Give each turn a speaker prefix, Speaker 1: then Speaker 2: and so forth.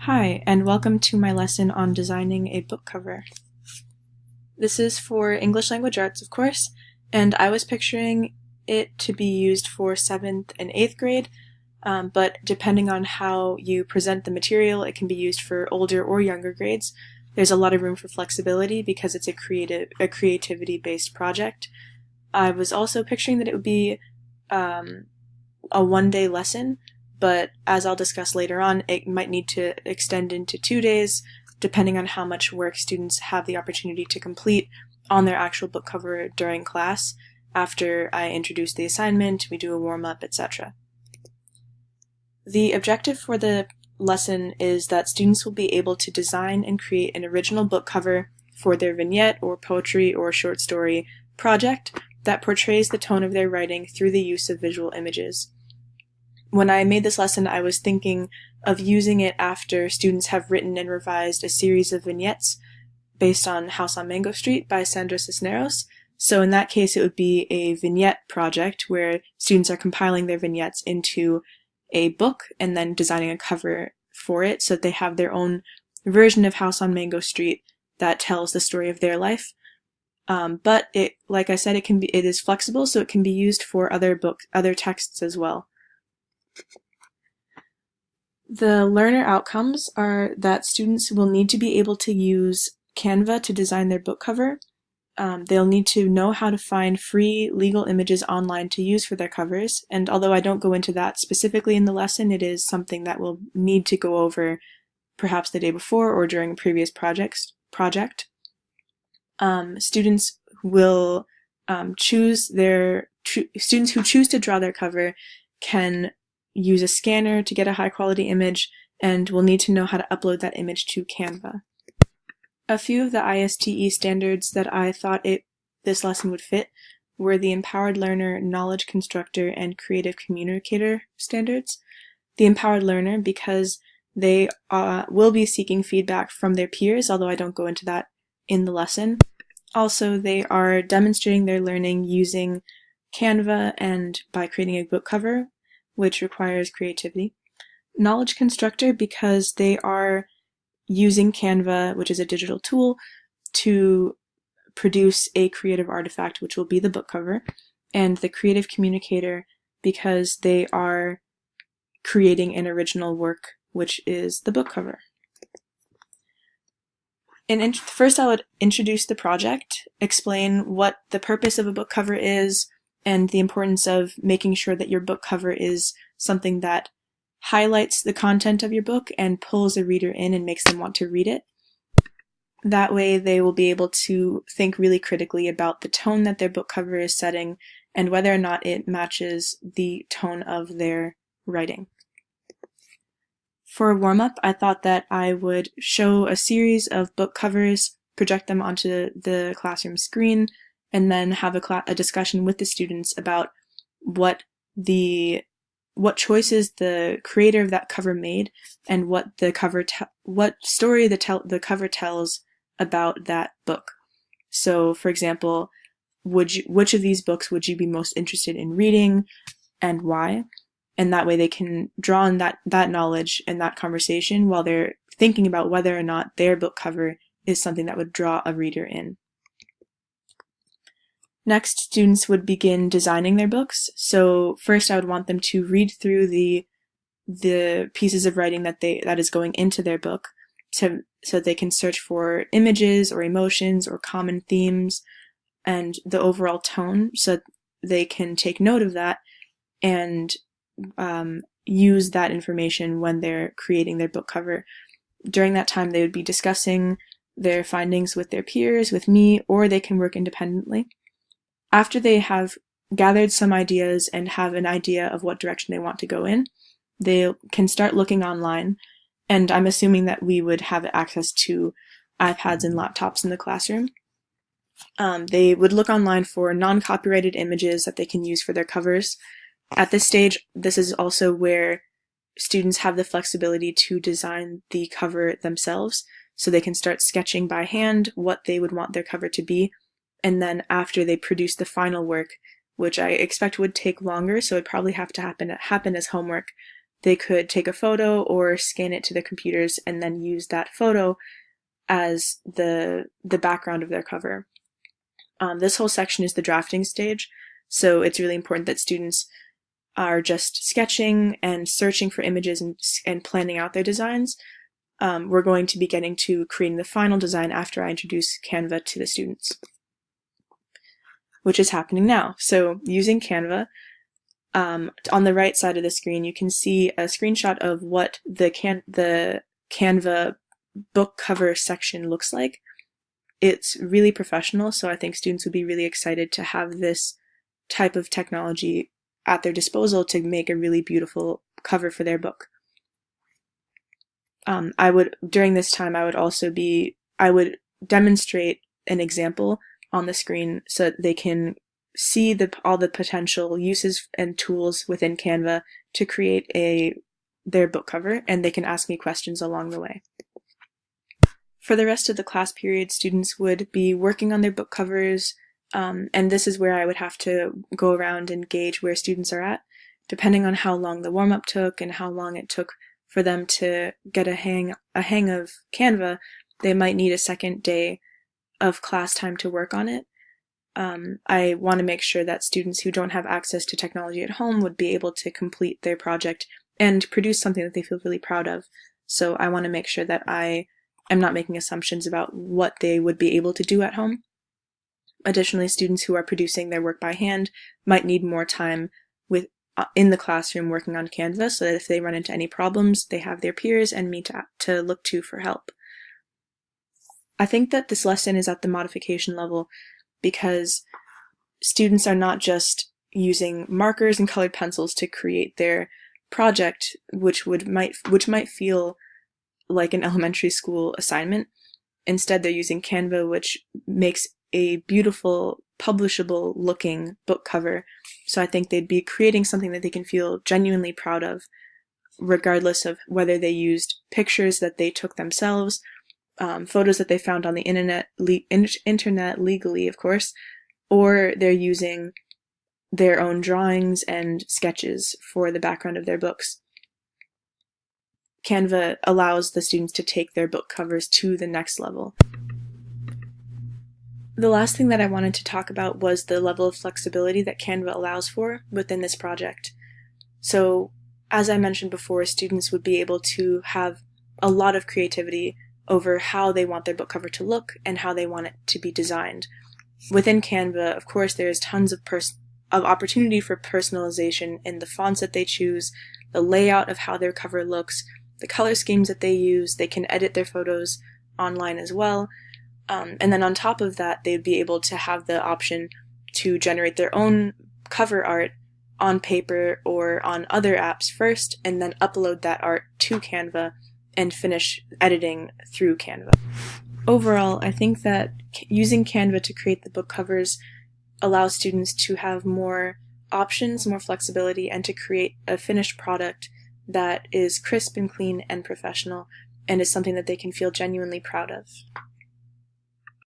Speaker 1: Hi, and welcome to my lesson on designing a book cover. This is for English Language Arts, of course, and I was picturing it to be used for 7th and 8th grade, but depending on how you present the material, it can be used for older or younger grades. There's a lot of room for flexibility because it's a creativity-based project. I was also picturing that it would be a one-day lesson, but as I'll discuss later on, it might need to extend into 2 days, depending on how much work students have the opportunity to complete on their actual book cover during class. After I introduce the assignment, we do a warm-up, etc. The objective for the lesson is that students will be able to design and create an original book cover for their vignette or poetry or short story project that portrays the tone of their writing through the use of visual images. When I made this lesson, I was thinking of using it after students have written and revised a series of vignettes based on House on Mango Street by Sandra Cisneros. So in that case, it would be a vignette project where students are compiling their vignettes into a book and then designing a cover for it so that they have their own version of House on Mango Street that tells the story of their life. But like I said, it is flexible, so it can be used for other texts as well. The learner outcomes are that students will need to be able to use Canva to design their book cover. They'll need to know how to find free legal images online to use for their covers, and although I don't go into that specifically in the lesson, it is something that we'll need to go over perhaps the day before or during a previous project. Students will students who choose to draw their cover can use a scanner to get a high-quality image, and will need to know how to upload that image to Canva. A few of the ISTE standards that I thought this lesson would fit were the Empowered Learner, Knowledge Constructor, and Creative Communicator standards. The Empowered Learner, because they will be seeking feedback from their peers, although I don't go into that in the lesson. Also, they are demonstrating their learning using Canva and by creating a book cover, which requires creativity. Knowledge Constructor, because they are using Canva, which is a digital tool, to produce a creative artifact, which will be the book cover. And the Creative Communicator, because they are creating an original work, which is the book cover. First, I would introduce the project, explain what the purpose of a book cover is, and the importance of making sure that your book cover is something that highlights the content of your book and pulls a reader in and makes them want to read it. That way they will be able to think really critically about the tone that their book cover is setting and whether or not it matches the tone of their writing. For a warm-up, I thought that I would show a series of book covers, project them onto the classroom screen, and then have a discussion with the students about what choices the creator of that cover made and what story the cover tells about that book. So, for example, which of these books would you be most interested in reading and why? And that way they can draw on that knowledge and that conversation while they're thinking about whether or not their book cover is something that would draw a reader in. Next, students would begin designing their books. So first I would want them to read through the pieces of writing that is going into their book so they can search for images or emotions or common themes and the overall tone so they can take note of that and use that information when they're creating their book cover. During that time, they would be discussing their findings with their peers, with me, or they can work independently. After they have gathered some ideas and have an idea of what direction they want to go in, they can start looking online, and I'm assuming that we would have access to iPads and laptops in the classroom. They would look online for non-copyrighted images that they can use for their covers. At this stage, this is also where students have the flexibility to design the cover themselves, so they can start sketching by hand what they would want their cover to be, and then after they produce the final work, which I expect would take longer, so it'd probably have to happen as homework, they could take a photo or scan it to their computers and then use that photo as the background of their cover. This whole section is the drafting stage, so it's really important that students are just sketching and searching for images and planning out their designs. We're going to be getting to creating the final design after I introduce Canva to the students, which is happening now. So using Canva, on the right side of the screen, you can see a screenshot of what the Canva book cover section looks like. It's really professional, so I think students would be really excited to have this type of technology at their disposal to make a really beautiful cover for their book. During this time, I would demonstrate an example on the screen so that they can see all the potential uses and tools within Canva to create their book cover, and they can ask me questions along the way. For the rest of the class period, students would be working on their book covers, and this is where I would have to go around and gauge where students are at. Depending on how long the warm-up took and how long it took for them to get a hang of Canva, they might need a second day of class time to work on it. I want to make sure that students who don't have access to technology at home would be able to complete their project and produce something that they feel really proud of. So I want to make sure that I am not making assumptions about what they would be able to do at home. Additionally, students who are producing their work by hand might need more time in the classroom working on Canva, so that if they run into any problems, they have their peers and me to look to for help. I think that this lesson is at the modification level because students are not just using markers and colored pencils to create their project, which might feel like an elementary school assignment. Instead, they're using Canva, which makes a beautiful, publishable looking book cover. So I think they'd be creating something that they can feel genuinely proud of, regardless of whether they used pictures that they took themselves, photos that they found on the internet legally, of course, or they're using their own drawings and sketches for the background of their books. Canva allows the students to take their book covers to the next level. The last thing that I wanted to talk about was the level of flexibility that Canva allows for within this project. So, as I mentioned before, students would be able to have a lot of creativity over how they want their book cover to look and how they want it to be designed. Within Canva, of course, there is tons of opportunity for personalization in the fonts that they choose, the layout of how their cover looks, the color schemes that they use. They can edit their photos online as well. And then on top of that, they'd be able to have the option to generate their own cover art on paper or on other apps first, and then upload that art to Canva and finish editing through Canva. Overall, I think that using Canva to create the book covers allows students to have more options, more flexibility, and to create a finished product that is crisp and clean and professional, and is something that they can feel genuinely proud of.